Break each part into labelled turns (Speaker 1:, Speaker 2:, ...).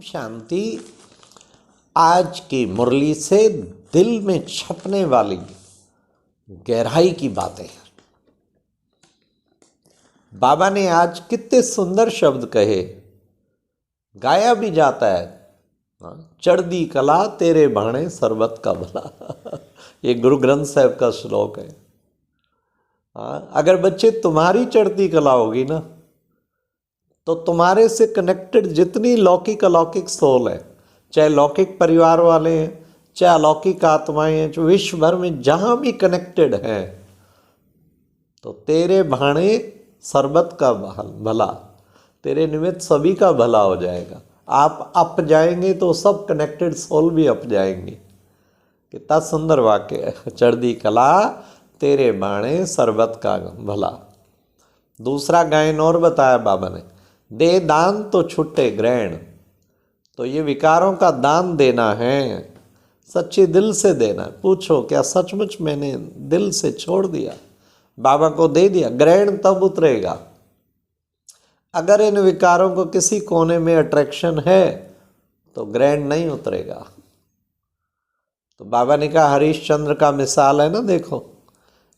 Speaker 1: शांति। आज की मुरली से दिल में छपने वाली गहराई की बातें हैं। बाबा ने आज कितने सुंदर शब्द कहे, गाया भी जाता है। चढ़दी कला तेरे भाणे सरबत का भला ये गुरु ग्रंथ साहब का श्लोक है। अगर बच्चे तुम्हारी चढ़ती कला होगी ना, तो तुम्हारे से कनेक्टेड जितनी लौकिक अलौकिक सोल है, चाहे लौकिक परिवार वाले हैं, चाहे अलौकिक आत्माएं हैं, जो विश्व भर में जहाँ भी कनेक्टेड हैं, तो तेरे भाणे सरबत का भला, तेरे निमित्त सभी का भला हो जाएगा। आप अप जाएंगे तो सब कनेक्टेड सोल भी अप जाएंगे। कितना सुंदर वाक्य है, चढ़दी कला तेरे बाणे सरबत का भला। दूसरा गायन और बताया बाबा ने, दे दान तो छुट्टे ग्रहण। तो ये विकारों का दान देना है, सच्चे दिल से देना है। पूछो क्या सचमुच मैंने दिल से छोड़ दिया, बाबा को दे दिया? ग्रहण तब उतरेगा अगर इन विकारों को किसी कोने में अट्रैक्शन है, तो ग्रहण नहीं उतरेगा। तो बाबा ने कहा हरिश्चंद्र का मिसाल है ना, देखो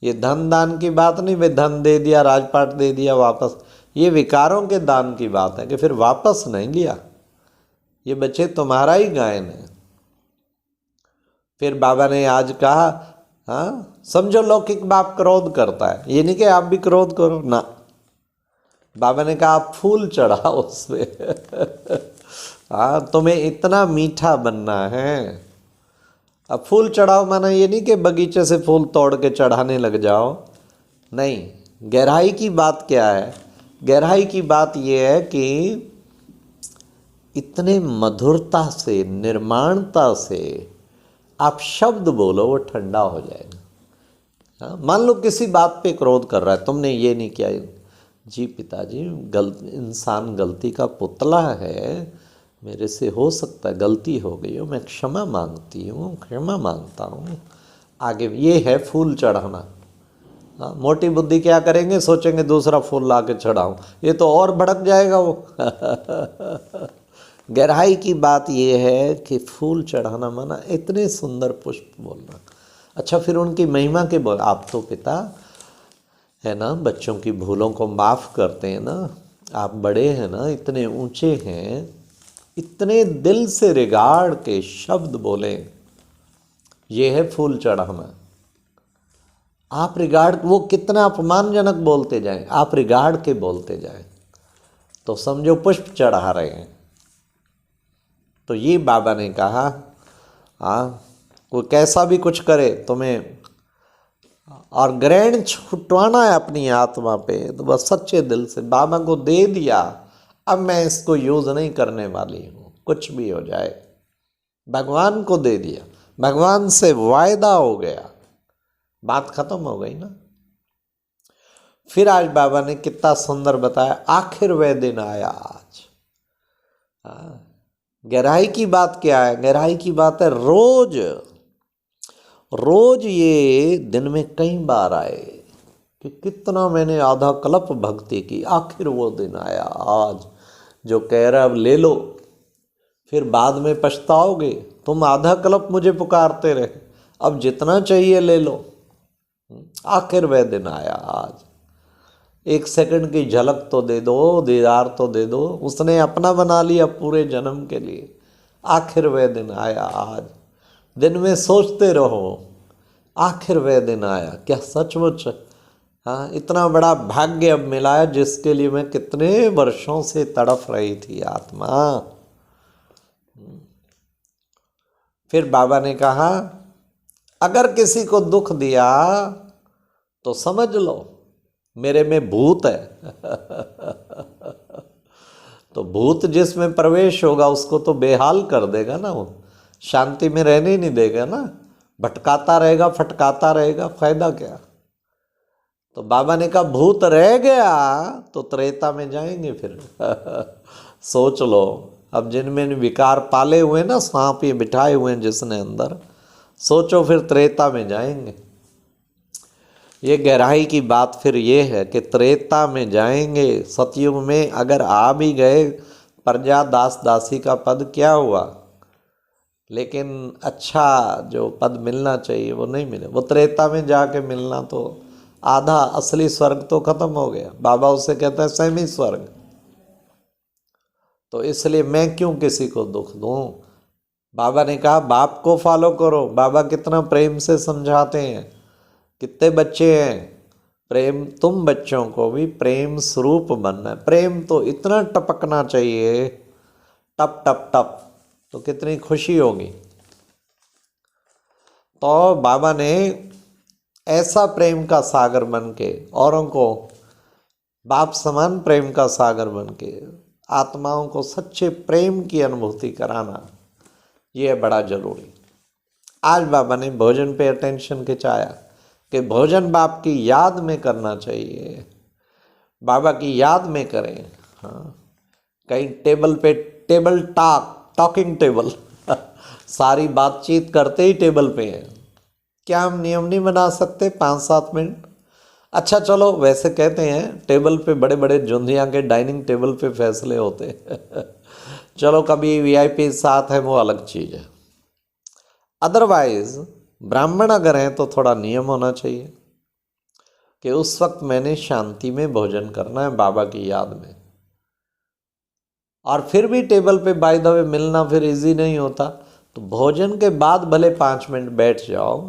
Speaker 1: ये धन दान की बात नहीं, वे धन दे दिया, राजपाट दे दिया वापस। ये विकारों के दान की बात है कि फिर वापस नहीं लिया। ये बच्चे तुम्हारा ही गायन है। फिर बाबा ने आज कहा, हाँ समझो लौकिक बाप क्रोध करता है, ये नहीं कि आप भी क्रोध करो ना। बाबा ने कहा आप फूल चढ़ाओ उस पे हाँ तुम्हें इतना मीठा बनना है। अब फूल चढ़ाओ माना ये नहीं कि बगीचे से फूल तोड़ के चढ़ाने लग जाओ, नहीं। गहराई की बात क्या है? गहराई की बात ये है कि इतने मधुरता से, निर्माणता से आप शब्द बोलो, वो ठंडा हो जाएगा। हाँ, मान लो किसी बात पे क्रोध कर रहा है, तुमने ये नहीं किया। जी पिताजी, इंसान गलती का पुतला है, मेरे से हो सकता है गलती हो गई हो, मैं क्षमा मांगती हूँ, क्षमा मांगता हूँ। आगे ये है फूल चढ़ाना। हाँ, मोटी बुद्धि क्या करेंगे, सोचेंगे दूसरा फूल ला के चढ़ाऊँ, ये तो और भड़क जाएगा वो गहराई की बात ये है कि फूल चढ़ाना माना इतने सुंदर पुष्प बोलना। अच्छा, फिर उनकी महिमा के बोल, आप तो पिता है ना, बच्चों की भूलों को माफ़ करते हैं ना, आप बड़े हैं ना, इतने ऊंचे हैं, इतने दिल से रिगाड़ के शब्द बोले, ये है फूल चढ़ाना। आप रिगाड़, वो कितना अपमानजनक बोलते जाएं, आप रिगाड़ के बोलते जाएं, तो समझो पुष्प चढ़ा रहे हैं। तो ये बाबा ने कहा, कोई कैसा भी कुछ करे तुम्हें और ग्रहण छुटवाना है अपनी आत्मा पे, तो बस सच्चे दिल से बाबा को दे दिया, अब मैं इसको यूज़ नहीं करने वाली हूँ, कुछ भी हो जाए। भगवान को दे दिया, भगवान से वायदा हो गया, बात खत्म हो गई ना। फिर आज बाबा ने कितना सुंदर बताया, आखिर वह दिन आया आज। गहराई की बात क्या है? गहराई की बात है रोज रोज ये दिन में कई बार आए कि कितना मैंने आधा कल्प भक्ति की, आखिर वो दिन आया आज जो कह रहा अब ले लो, फिर बाद में पछताओगे। तुम आधा कल्प मुझे पुकारते रहे, अब जितना चाहिए ले लो। आखिर वह दिन आया आज, एक सेकंड की झलक तो दे दो, दीदार तो दे दो, उसने अपना बना लिया पूरे जन्म के लिए। आखिर वह दिन आया आज, दिन में सोचते रहो, आखिर वह दिन आया। क्या सचमुच हाँ इतना बड़ा भाग्य अब मिला है, जिसके लिए मैं कितने वर्षों से तड़फ रही थी आत्मा। फिर बाबा ने कहा, अगर किसी को दुख दिया तो समझ लो मेरे में भूत है तो भूत जिसमें प्रवेश होगा उसको तो बेहाल कर देगा ना, वो शांति में रहने ही नहीं देगा ना, भटकाता रहेगा, फटकाता रहेगा, फायदा क्या। तो बाबा ने कहा भूत रह गया तो त्रेता में जाएंगे फिर सोच लो, अब जिनमें विकार पाले हुए ना, सांप ये बिठाए हुए हैं जिसने अंदर, सोचो फिर त्रेता में जाएंगे। ये गहराई की बात फिर ये है कि त्रेता में जाएंगे। सतयुग में अगर आ भी गए प्रजा दास दासी का पद क्या हुआ, लेकिन अच्छा जो पद मिलना चाहिए वो नहीं मिले। वो त्रेता में जाके मिलना तो आधा असली स्वर्ग तो खत्म हो गया। बाबा उसे कहता है सेमी स्वर्ग। तो इसलिए मैं क्यों किसी को दुख दूं। बाबा ने कहा बाप को फॉलो करो। बाबा कितना प्रेम से समझाते हैं। कितने बच्चे हैं, प्रेम, तुम बच्चों को भी प्रेम स्वरूप बनना है। प्रेम तो इतना टपकना चाहिए, टप टप टप, तो कितनी खुशी होगी। तो बाबा ने ऐसा प्रेम का सागर बन के औरों को बाप समान प्रेम का सागर बन के आत्माओं को सच्चे प्रेम की अनुभूति कराना, ये बड़ा जरूरी। आज बाबा ने भोजन पे अटेंशन खिंचाया कि भोजन बाप की याद में करना चाहिए, बाबा की याद में करें। हाँ, कहीं टेबल पे टेबल टॉकिंग टेबल सारी बातचीत करते ही टेबल पे है। क्या हम नियम नहीं बना सकते 5-7 मिनट? अच्छा चलो, वैसे कहते हैं टेबल पे बड़े बड़े जोंधिया के डाइनिंग टेबल पे फैसले होते चलो कभी वीआईपी साथ है, वो अलग चीज़ है। अदरवाइज ब्राह्मण अगर हैं तो थोड़ा नियम होना चाहिए कि उस वक्त मैंने शांति में भोजन करना है बाबा की याद में। और फिर भी टेबल पे बाय द वे मिलना फिर इजी नहीं होता, तो भोजन के बाद भले 5 मिनट बैठ जाओ,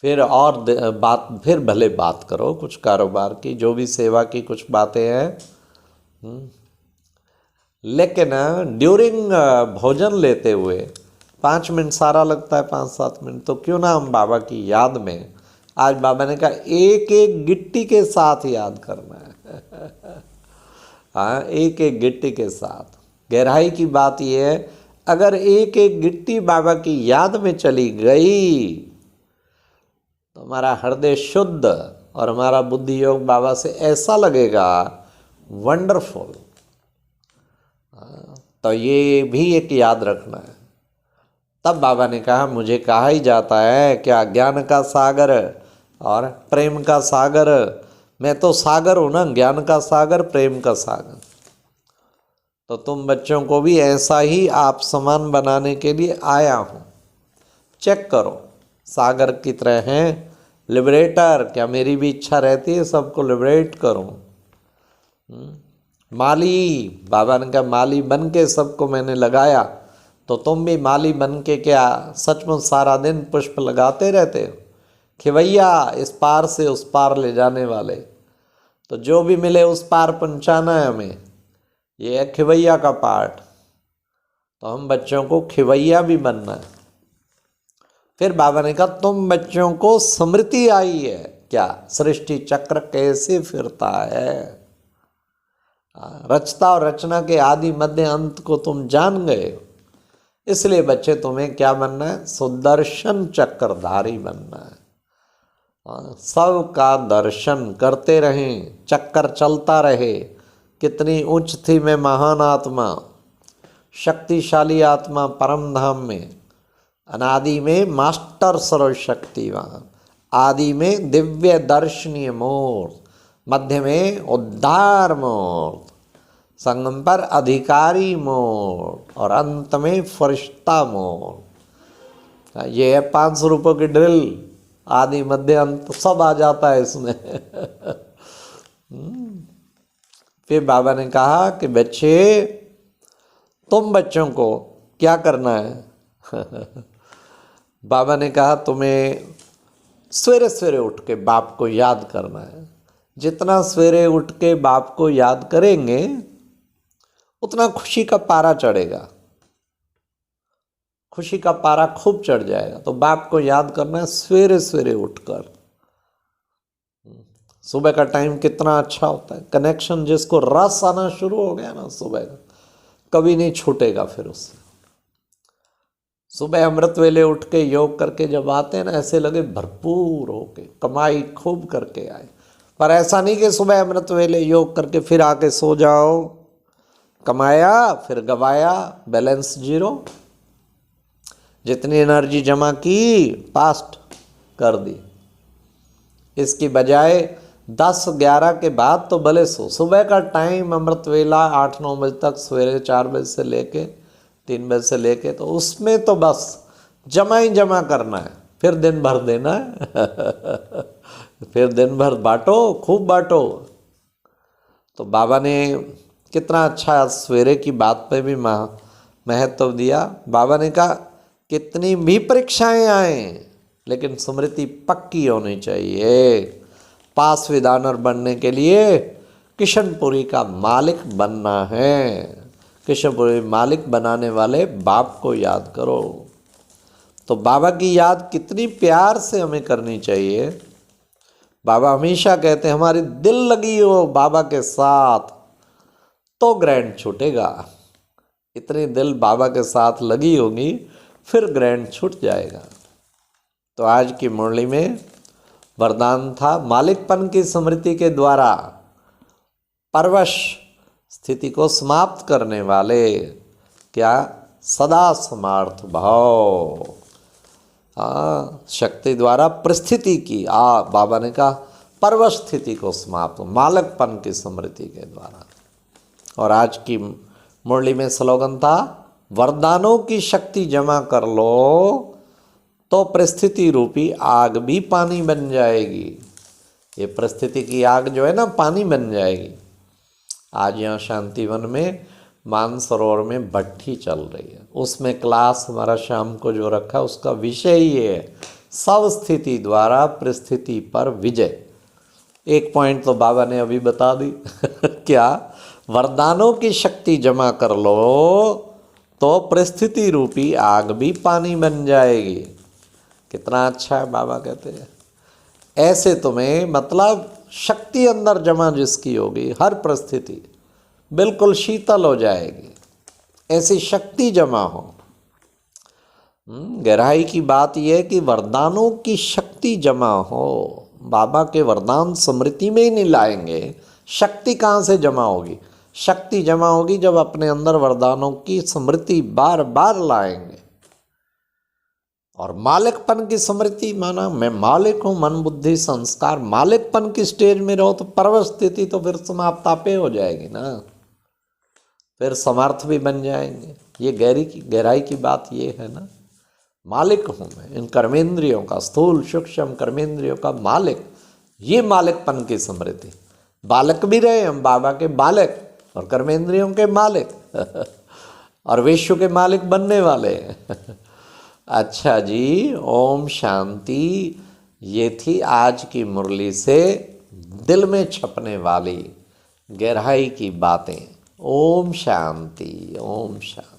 Speaker 1: फिर और फिर भले बात करो कुछ कारोबार की, जो भी सेवा की कुछ बातें हैं। लेकिन ड्यूरिंग भोजन लेते हुए 5 मिनट सारा लगता है, 5-7 मिनट, तो क्यों ना हम बाबा की याद में, आज बाबा ने कहा एक एक गिट्टी के साथ याद करना है हाँ, एक एक गिट्टी के साथ। गहराई की बात यह है, अगर एक एक गिट्टी बाबा की याद में चली गई तो हमारा हृदय शुद्ध और हमारा बुद्धि योग बाबा से ऐसा लगेगा वंडरफुल। तो ये भी एक याद रखना है। तब बाबा ने कहा मुझे कहा ही जाता है क्या, ज्ञान का सागर और प्रेम का सागर। मैं तो सागर हूँ ना, ज्ञान का सागर, प्रेम का सागर। तो तुम बच्चों को भी ऐसा ही आप समान बनाने के लिए आया हूँ। चेक करो, सागर की तरह हैं, लिबरेटर। क्या मेरी भी इच्छा रहती है सबको लिबरेट करूँ। माली, बाबा ने कहा माली बन के सबको मैंने लगाया, तो तुम भी माली बन के क्या सचमुच सारा दिन पुष्प लगाते रहते हो? खिवैया, इस पार से उस पार ले जाने वाले। तो जो भी मिले उस पार पहुँचाना है हमें, ये है खिवैया का पार्ट। तो हम बच्चों को खिवैया भी बनना है। फिर बाबा ने कहा तुम बच्चों को स्मृति आई है क्या, सृष्टि चक्र कैसे फिरता है, रचता और रचना के आदि मध्य अंत को तुम जान गए हो। इसलिए बच्चे तुम्हें क्या बनना है, सुदर्शन चक्रधारी बनना है। सबका दर्शन करते रहें, चक्कर चलता रहे। कितनी उच्च थी मैं महान आत्मा, शक्तिशाली आत्मा परम धाम में, अनादि में मास्टर सर्वशक्तिवान, आदि में दिव्य दर्शनीय मूर्त, मध्य में उद्धार मूर्त, संगम पर अधिकारी मूर्त और अंत में फरिश्ता मूर्त। ये है 500 रुपये की ड्रिल, आदि मध्य अंत सब आ जाता है इसमें फिर बाबा ने कहा कि बच्चे तुम बच्चों को क्या करना है बाबा ने कहा तुम्हें सवेरे सवेरे उठ के बाप को याद करना है। जितना सवेरे उठ के बाप को याद करेंगे उतना खुशी का पारा चढ़ेगा, खुशी का पारा खूब चढ़ जाएगा। तो बाप को याद करना है सवेरे सवेरे उठकर। सुबह का टाइम कितना अच्छा होता है, कनेक्शन जिसको रस आना शुरू हो गया ना सुबह का, कभी नहीं छूटेगा फिर उससे। सुबह अमृत वेले उठ के योग करके जब आते हैं ना, ऐसे लगे भरपूर होके कमाई खूब करके आए। पर ऐसा नहीं कि सुबह अमृत वेले योग करके फिर आके सो जाओ, कमाया फिर गवाया, बैलेंस जीरो। जितनी एनर्जी जमा की पास्ट कर दी। इसकी बजाय 10-11 के बाद तो भले सो, सुबह का टाइम अमृत वेला 8-9 बजे तक, सवेरे 4 बजे से लेके 3 बजे से लेके, तो उसमें तो बस जमा ही जमा करना है, फिर दिन भर देना है फिर दिन भर बांटो, खूब बांटो। तो बाबा ने कितना अच्छा सवेरे की बात पे भी महत्व दिया। बाबा ने कहा कितनी भी परीक्षाएं आए लेकिन स्मृति पक्की होनी चाहिए। पास विदानर बनने के लिए किशनपुरी का मालिक बनना है। किशनपुरी मालिक बनाने वाले बाप को याद करो। तो बाबा की याद कितनी प्यार से हमें करनी चाहिए। बाबा हमेशा कहते हैं हमारी दिल लगी हो बाबा के साथ तो ग्रैंड छूटेगा। इतनी दिल बाबा के साथ लगी होगी फिर ग्रैंड छूट जाएगा। तो आज की मुरली में वरदान था मालिकपन की स्मृति के द्वारा परवश स्थिति को समाप्त करने वाले क्या सदा समार्थ भाव। शक्ति द्वारा परिस्थिति की बाबा ने कहा परवश स्थिति को समाप्त, मालिकपन की स्मृति के द्वारा। और आज की मुरली में स्लोगन था वरदानों की शक्ति जमा कर लो तो परिस्थिति रूपी आग भी पानी बन जाएगी। ये परिस्थिति की आग जो है ना पानी बन जाएगी। आज यहाँ शांतिवन में मानसरोवर में भट्ठी चल रही है, उसमें क्लास हमारा शाम को जो रखा उसका विषय ही है सब स्थिति द्वारा परिस्थिति पर विजय। एक पॉइंट तो बाबा ने अभी बता दी क्या वरदानों की शक्ति जमा कर लो तो परिस्थिति रूपी आग भी पानी बन जाएगी। कितना अच्छा है। बाबा कहते हैं ऐसे तुम्हें मतलब शक्ति अंदर जमा जिसकी होगी हर परिस्थिति बिल्कुल शीतल हो जाएगी, ऐसी शक्ति जमा हो। गहराई की बात यह है कि वरदानों की शक्ति जमा हो। बाबा के वरदान स्मृति में ही नहीं लाएंगे, शक्ति कहाँ से जमा होगी? शक्ति जमा होगी जब अपने अंदर वरदानों की स्मृति बार बार लाएंगे। और मालिकपन की स्मृति माना मैं मालिक हूँ, मन बुद्धि संस्कार, मालिकपन की स्टेज में रहो तो परवश स्थिति तो फिर समाप्त आपे हो जाएगी ना, फिर समर्थ भी बन जाएंगे। ये गहराई की बात ये है ना, मालिक हूँ मैं इन कर्मेंद्रियों का, स्थूल सूक्ष्म कर्मेंद्रियों का मालिक। ये मालिकपन की स्मृति, बालक भी रहे हम बाबा के बालक और कर्मेंद्रियों के मालिक और विश्व के मालिक बनने वाले अच्छा जी, ओम शांति। ये थी आज की मुरली से दिल में छपने वाली गहराई की बातें। ओम शांति, ओम शांति।